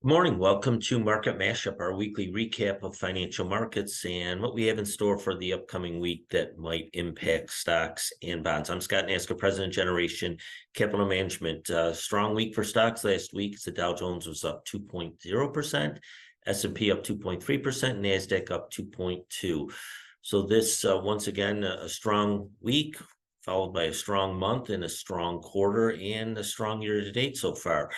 Good morning. Welcome to Market Mashup, our weekly recap of financial markets and what we have in store for the upcoming week that might impact stocks and bonds. I'm Scott Nasca, President, Generation Capital Management. Strong week for stocks last week. The Dow Jones was up 2.0%, S&P up 2.3%, NASDAQ up 2.2%. So this, once again, a strong week, followed by a strong month and a strong quarter and a strong year to date so far.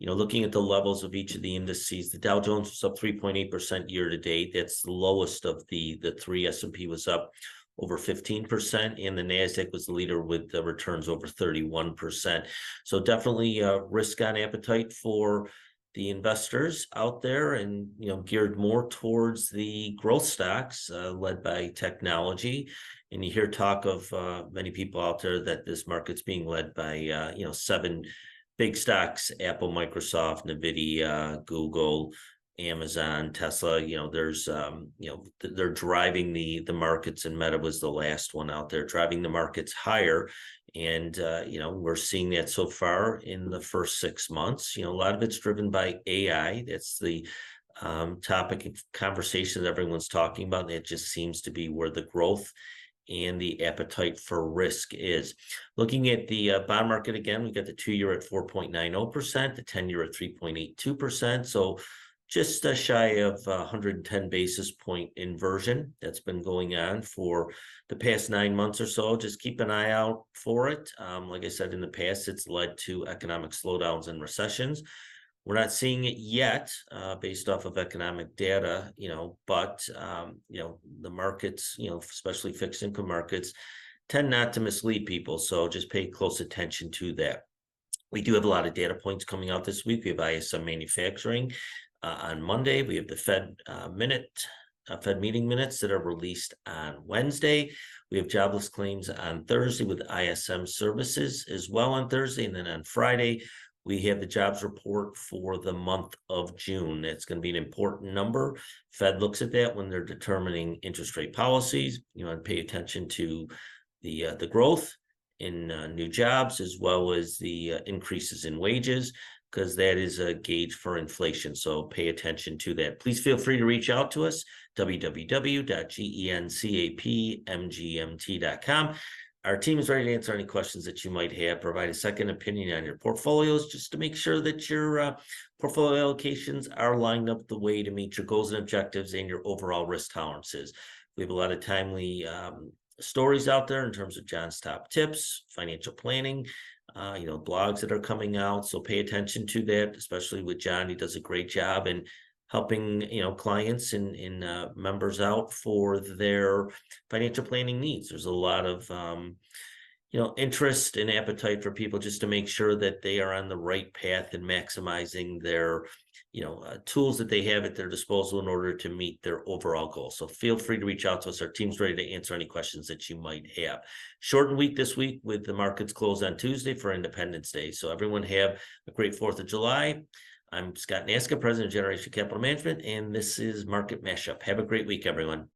Looking at the levels of each of the indices, the Dow Jones was up 3.8% year to date. That's the lowest of the three. S&P was up over 15%, and the NASDAQ was the leader with the returns over 31%. So definitely risk on appetite for the investors out there, and geared more towards the growth stocks led by technology. And you hear talk of many people out there that this market's being led by seven big stocks: Apple, Microsoft, Nvidia, Google, Amazon, Tesla. There's they're driving the markets, and Meta was the last one out there driving the markets higher. And we're seeing that so far in the first 6 months. A lot of it's driven by AI. That's the topic of conversation that everyone's talking about. And it just seems to be where the growth and the appetite for risk is. Looking at the bond market again, we got the 2-year at 4.90%, the 10-year at 3.82%. So just shy of 110 basis point inversion that's been going on for the past 9 months or so. Just keep an eye out for it. Like I said, in the past, it's led to economic slowdowns and recessions. We're not seeing it yet based off of economic data, but the markets, especially fixed income markets, tend not to mislead people. So just pay close attention to that. We do have a lot of data points coming out this week. We have ISM manufacturing on Monday. We have the Fed meeting minutes that are released on Wednesday. We have jobless claims on Thursday with ISM services as well on Thursday. And then on Friday, we have the jobs report for the month of June. That's going to be an important number. Fed looks at that when they're determining interest rate policies, and pay attention to the growth in new jobs as well as the increases in wages, because that is a gauge for inflation. So pay attention to that. Please feel free to reach out to us, www.gencapmgmt.com. Our team is ready to answer any questions that you might have, provide a second opinion on your portfolios, just to make sure that your portfolio allocations are lined up the way to meet your goals and objectives and your overall risk tolerances. We have a lot of timely stories out there in terms of John's top tips, financial planning, blogs that are coming out. So pay attention to that, especially with John. He does a great job in helping clients and members out for their financial planning needs. There's a lot of interest and appetite for people just to make sure that they are on the right path and maximizing their tools that they have at their disposal in order to meet their overall goals. So feel free to reach out to us. Our team's ready to answer any questions that you might have. Shortened week this week with the markets closed on Tuesday for Independence Day. So everyone have a great 4th of July. I'm Scott Nasca, President of Generation Capital Management, and this is Market Mashup. Have a great week, everyone.